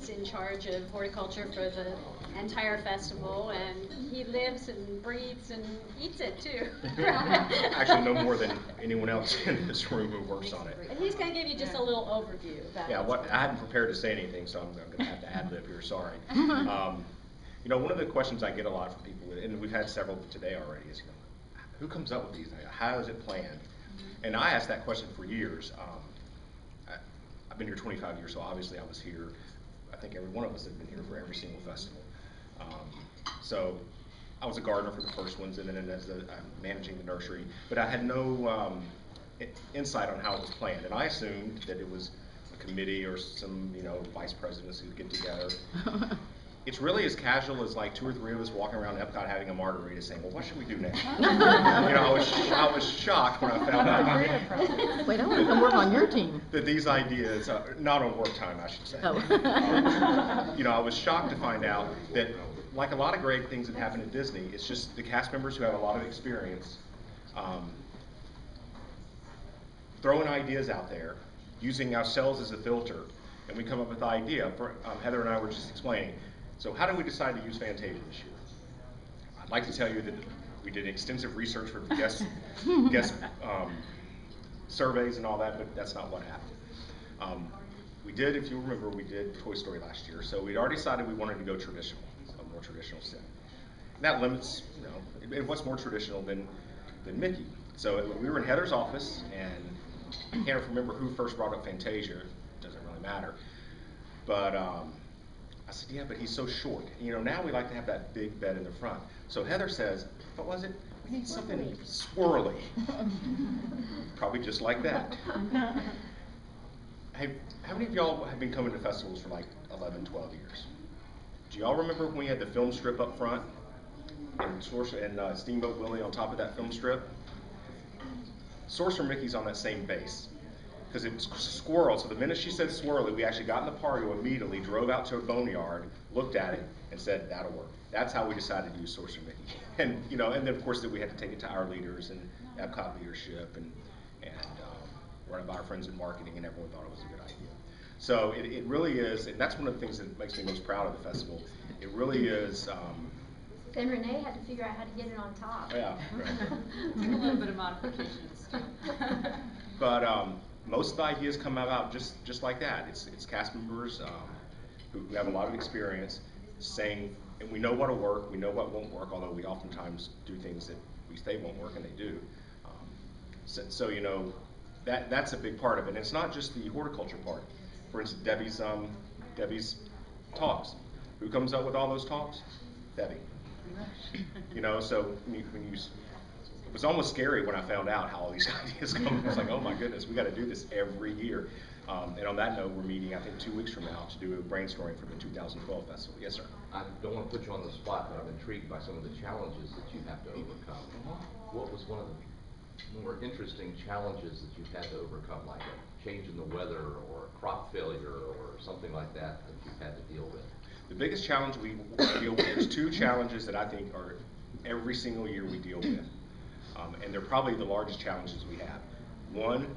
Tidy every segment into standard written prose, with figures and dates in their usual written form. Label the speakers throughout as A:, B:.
A: is in charge of horticulture for the entire festival, and he lives and breathes and eats it too.
B: Actually, no more than anyone else in this room who works on it.
A: And he's going to give you just a little overview about
B: Yeah, I hadn't prepared to say anything, so I'm going to have to ad lib here. Sorry. You know, one of the questions I get a lot from people, and we've had several today already, is, you know, who comes up with these things? How is it planned? And I asked that question for years. I've been here 25 years, so obviously I was here. I think every one of us have been here for every single festival. So I was a gardener for the first ones, and then as I'm managing the nursery, but I had no insight on how it was planned, and I assumed that it was a committee or some, you know, vice presidents who get together. It's really as casual as like 2 or 3 of us walking around Epcot having a margarita saying, well, what should we do next? You know, I was shocked when I found out.
C: Wait, I want to come work on your team.
B: That these ideas, not on work time, I should say.
C: Oh.
B: You know, I was shocked to find out that, like a lot of great things that happen at Disney, it's just the cast members who have a lot of experience throwing ideas out there, using ourselves as a filter, and we come up with the idea. Heather and I were just explaining. So how did we decide to use Fantasia this year? I'd like to tell you that we did extensive research for the guest surveys and all that, but that's not what happened. We did, if you remember, we did Toy Story last year, so we'd already decided we wanted to go traditional, a more traditional set. And that limits, you know, what's more traditional than Mickey? So we were in Heather's office, and I can't remember who first brought up Fantasia. It doesn't really matter, but I said, yeah, but he's so short. You know, now we like to have that big bed in the front. So Heather says, what was it? We need something swirly. Probably just like that. Hey, how many of y'all have been coming to festivals for like 11, 12 years? Do y'all remember when we had the film strip up front and Steamboat Willie on top of that film strip? Sorcerer Mickey's on that same base. Because it's squirrel, so the minute she said swirly, we actually got in the Pargo immediately, drove out to a boneyard, looked at it, and said, that'll work. That's how we decided to use Sorcerer Mickey. And, you know, and then of course we had to take it to our leaders and Epcot leadership and run it by our friends in marketing, and everyone thought it was a good idea. So it really is, and that's one of the things that makes me most proud of the festival. It really is.
D: Then Renee had to figure out how to get it on top.
B: Yeah, right.
E: Took a little bit of modifications.
B: But most of the ideas come about just like that. It's cast members who have a lot of experience saying, and we know what'll work, we know what won't work, although we oftentimes do things that we say won't work and they do. So you know, that's a big part of it. And it's not just the horticulture part. For instance, Debbie's talks. Who comes up with all those talks? Debbie. You know, so when you it was almost scary when I found out how all these ideas come. I was like, oh my goodness, we got to do this every year. And on that note, we're meeting, I think, 2 weeks from now to do a brainstorming for the 2012 festival. Yes, sir.
F: I don't want to put you on the spot, but I'm intrigued by some of the challenges that you have to overcome. What was one of the more interesting challenges that you've had to overcome, like a change in the weather or a crop failure or something like that you've had to deal with?
B: The biggest challenge we deal with, there's 2 challenges that I think are every single year we deal with. And they're probably the largest challenges we have. One,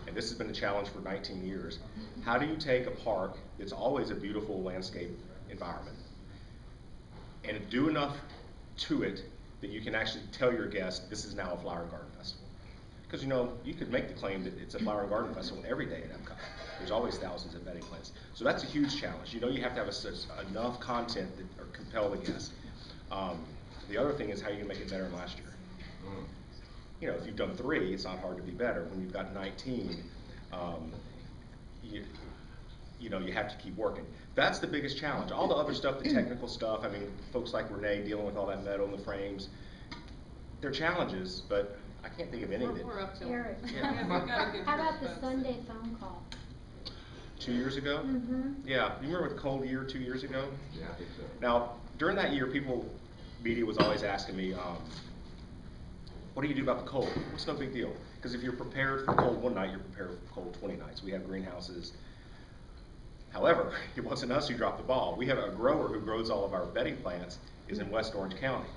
B: and this has been a challenge for 19 years, how do you take a park that's always a beautiful landscape environment and do enough to it that you can actually tell your guests this is now a flower and garden festival? Because, you know, you could make the claim that it's a flower and garden festival every day at Epcot. There's always thousands of bedding plants. So that's a huge challenge. You know, you have to have enough content that compel the guests. The other thing is how you can make it better than last year. You know, if you've done 3, it's not hard to be better. When you've got 19, you know, you have to keep working. That's the biggest challenge. All the other stuff, the technical stuff, I mean, folks like Renee dealing with all that metal in the frames, they're challenges, but I can't think of any that.
E: We're up to
D: Eric,
E: yeah.
D: how about the Sunday phone call?
B: 2 years ago?
D: Mm-hmm.
B: Yeah, you remember the cold year 2 years ago?
F: Yeah, I think so.
B: Now, during that year, media was always asking me, what do you do about the cold? It's no big deal. Because if you're prepared for cold one night, you're prepared for cold 20 nights. We have greenhouses. However, it wasn't us who dropped the ball. We have a grower who grows all of our bedding plants is in West Orange County.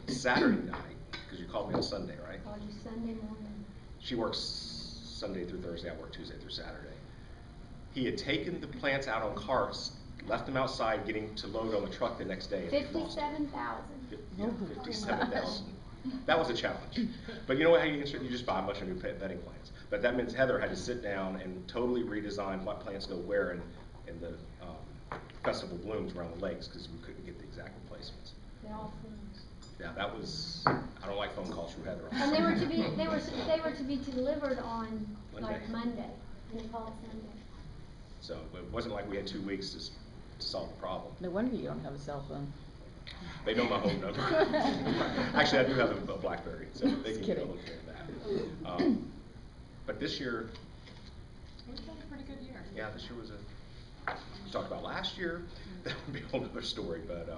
B: Saturday night, because you called me on Sunday, right?
D: Called you Sunday morning.
B: She works Sunday through Thursday. I work Tuesday through Saturday. He had taken the plants out on carts left them outside getting to load on the truck the next day. And they lost it.
D: 57,000.
B: Yeah, 57,000. That was a challenge. But you know what, how you insert, you just buy a bunch of new bedding plants. But that means Heather had to sit down and totally redesign what plants go where in the festival blooms around the lakes, because we couldn't get the exact replacements.
D: They're all full.
B: Yeah, that was, I don't like phone calls from Heather.
D: And they were to be delivered on like Monday. They call it Sunday.
B: So it wasn't like we had 2 weeks to solve the problem.
C: No wonder you don't have a cell phone.
B: They know my home number. Actually, I do have a BlackBerry, so they
C: Just
B: can
C: kidding.
B: look at that. But this year,
E: It's been a pretty good year.
B: yeah, this year was we talked about last year, that would be a whole other story, but,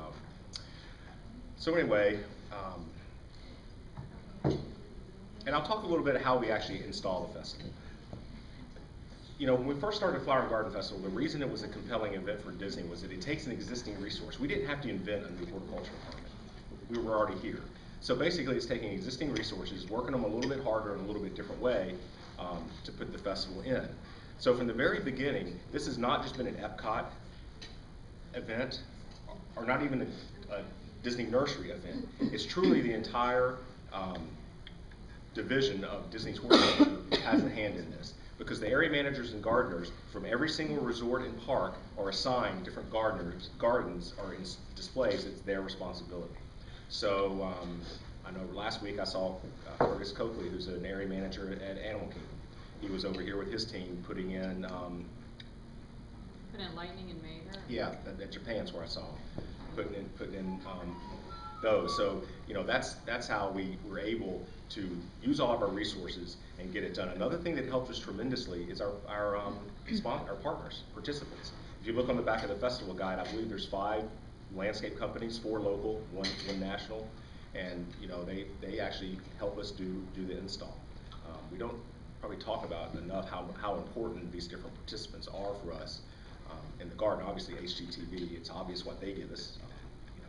B: so anyway, and I'll talk a little bit about how we actually install the festival. You know, when we first started Flower and Garden Festival, the reason it was a compelling event for Disney was that it takes an existing resource. We didn't have to invent a new horticulture department. We were already here. So basically, it's taking existing resources, working them a little bit harder in a little bit different way to put the festival in. So from the very beginning, this has not just been an Epcot event, or not even a Disney nursery event. It's truly the entire division of Disney's horticulture has a hand in this, because the area managers and gardeners from every single resort and park are assigned different gardens are in displays. It's their responsibility. So I know last week I saw Fergus Coakley, who's an area manager at Animal Kingdom. He was over here with his team putting in
E: Put in Lightning and Mater.
B: yeah, at Japan's where I saw him putting in those. So you know, that's how we were able to use all of our resources and get it done. Another thing that helped us tremendously is our partners, participants. If you look on the back of the festival guide, I believe there's 5 landscape companies, 4 local, one national, and you know, they actually help us do the install. We don't probably talk about enough how important these different participants are for us in the garden. Obviously HGTV, it's obvious what they give us, you know,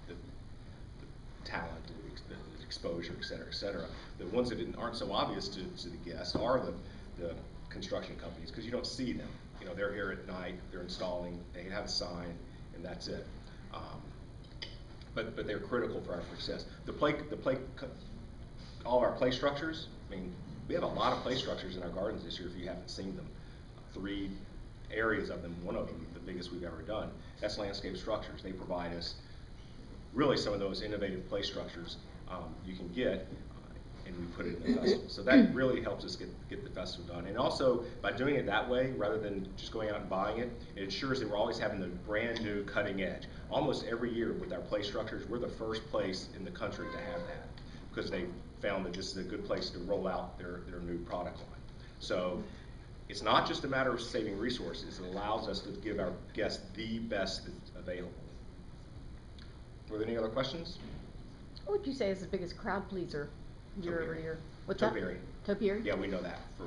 B: the talent, the exposure, et cetera, et cetera. The ones that aren't so obvious to the guests are the construction companies, because you don't see them. You know, they're here at night, they're installing, they have a sign, and that's it. But they're critical for our success. All of our play structures, I mean, we have a lot of play structures in our gardens this year if you haven't seen them. 3 areas of them, one of them, the biggest we've ever done, that's landscape structures. They provide us really some of those innovative play structures you can get, and we put it in the festival. So that really helps us get the festival done. And also, by doing it that way, rather than just going out and buying it, it ensures that we're always having the brand new cutting edge. Almost every year with our play structures, we're the first place in the country to have that, because they found that this is a good place to roll out their new product line. So it's not just a matter of saving resources, it allows us to give our guests the best that's available. Were there any other questions?
C: What would you say is the biggest crowd pleaser year over
B: Topiary.
C: year? What's that?
B: Topiary.
C: Topiary?
B: Yeah, we know that for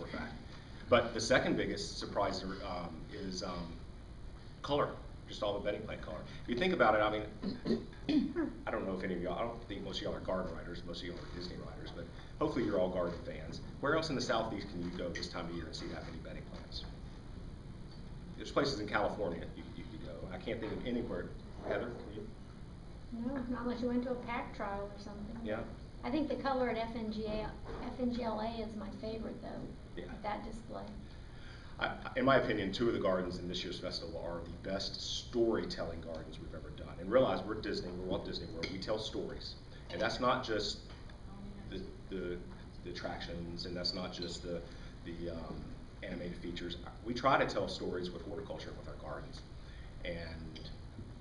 B: a fact. But the second biggest surprise is color, just all the bedding plant color. If you think about it, I mean, I don't know if any of y'all, I don't think most of y'all are garden riders, most of y'all are Disney riders, but hopefully you're all garden fans. Where else in the Southeast can you go this time of year and see that many bedding plants? There's places in California you could go. I can't think of anywhere. Heather, can you?
D: No, not unless you went to a pack trial or something.
B: Yeah.
D: I think the color at FNGLA is my favorite though,
B: Yeah.
D: that display.
B: In my opinion, 2 of the gardens in this year's festival are the best storytelling gardens we've ever done. And realize we're Disney, we're Walt Disney World, we tell stories. And that's not just the attractions, and that's not just the animated features. We try to tell stories with horticulture with our gardens. And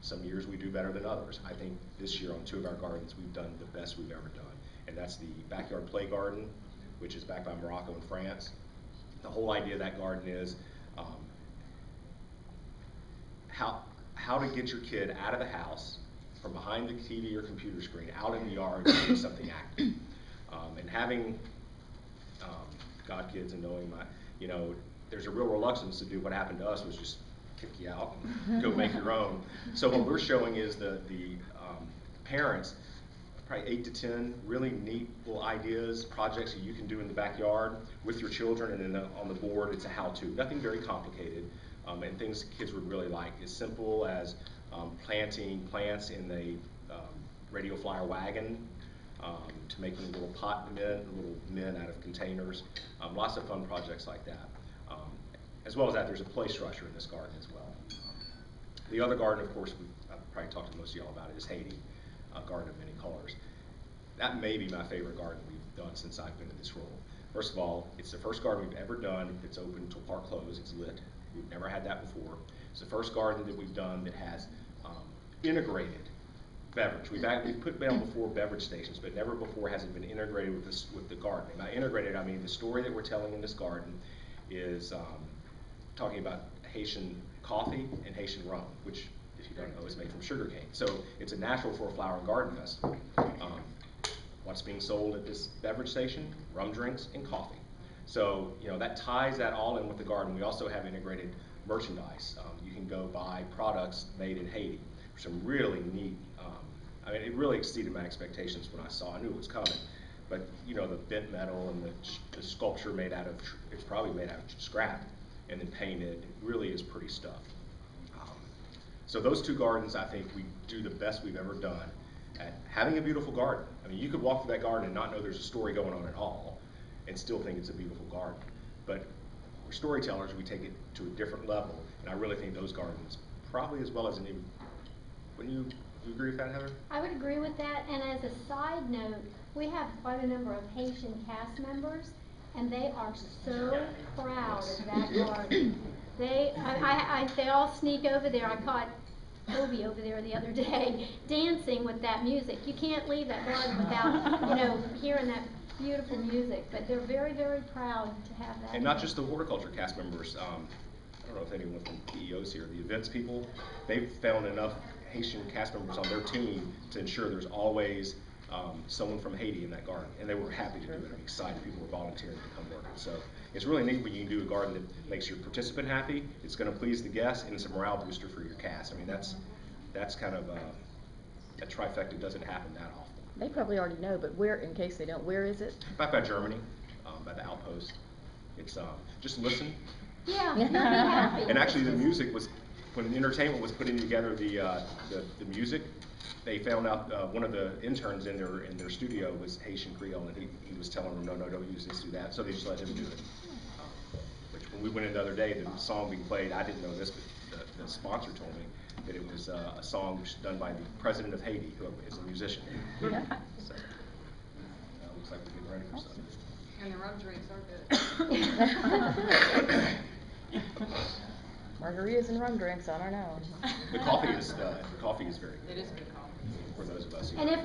B: some years we do better than others. I think this year on 2 of our gardens we've done the best we've ever done. And that's the backyard play garden, which is back by Morocco and France. The whole idea of that garden is how to get your kid out of the house, from behind the TV or computer screen, out in the yard and do something active. And having God kids and knowing you know, there's a real reluctance to do what happened to us, was just kick you out and go make your own. So what we're showing is the parents, probably 8 to 10 really neat little ideas, projects that you can do in the backyard with your children, and then on the board it's a how-to. Nothing very complicated, and things kids would really like. As simple as planting plants in the radio flyer wagon, to making little little men out of containers. Lots of fun projects like that. As well as that, there's a play structure in this garden as well. The other garden, of course, I've probably talked to most of y'all about it, is Haiti, Garden of Many Colors. That may be my favorite garden we've done since I've been in this role. First of all, it's the first garden we've ever done that's open until park close. It's lit. We've never had that before. It's the first garden that we've done that has integrated beverage. We've put down before beverage stations, but never before has it been integrated with the garden. And by integrated, I mean the story that we're telling in this garden is talking about Haitian coffee and Haitian rum, which, if you don't know, is made from sugar cane. So it's a natural for a flower and garden festival. What's being sold at this beverage station? Rum drinks and coffee. So, you know, that ties that all in with the garden. We also have integrated merchandise. You can go buy products made in Haiti. Some really neat, I mean, it really exceeded my expectations when I saw. I knew it was coming. But, you know, the bent metal and the sculpture made out of, it's probably made out of scrap and then painted. It really is pretty stuff. So those two gardens, I think we do the best we've ever done at having a beautiful garden. I mean, you could walk through that garden and not know there's a story going on at all and still think it's a beautiful garden. But we're storytellers, we take it to a different level, and I really think those gardens, probably as well as any, wouldn't you agree with that, Heather?
D: I would agree with that, and as a side note, we have quite a number of Haitian cast members, and they are so proud of that garden. They all sneak over there. I caught Obi over there the other day dancing with that music. You can't leave that garden without, you know, hearing that beautiful music. But they're very, very proud to have that.
B: And not just the horticulture cast members. I don't know if anyone from PEO's here. The events people, they've found enough Haitian cast members on their team to ensure there's always someone from Haiti in that garden, and they were happy to do it. I'm excited people were volunteering to come work. So it's really neat when you can do a garden that makes your participant happy, it's going to please the guests, and it's a morale booster for your cast. I mean, that's kind of a trifecta doesn't happen that often.
C: They probably already know, but where, in case they don't, where is it?
B: Back by Germany, by the outpost. It's just listen.
D: Yeah, you'll be happy.
B: And actually, the music was, when the entertainment was putting together the music, they found out one of the interns in their studio was Haitian Creole, and he was telling them, no, don't use this, do that. So they just let him do it. Which when we went in the other day, the song being played, I didn't know this, but the sponsor told me that it was a song done by the president of Haiti, who is a musician. So looks like we're getting ready for something.
E: And the rum drinks are good.
C: Margaritas and rum drinks, I don't know.
B: The coffee is very good.
E: It is good coffee.
B: For those of us who
D: And
B: are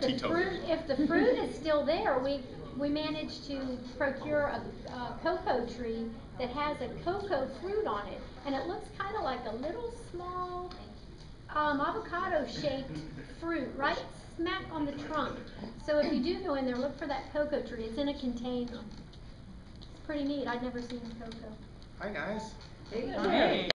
D: if the fruit is still there, we managed to procure a cocoa tree that has a cocoa fruit on it, and it looks kind of like a little small avocado-shaped fruit right smack on the trunk. So if you do go in there, look for that cocoa tree. It's in a container. It's pretty neat. I'd never seen cocoa.
B: Hi guys.
E: Hey.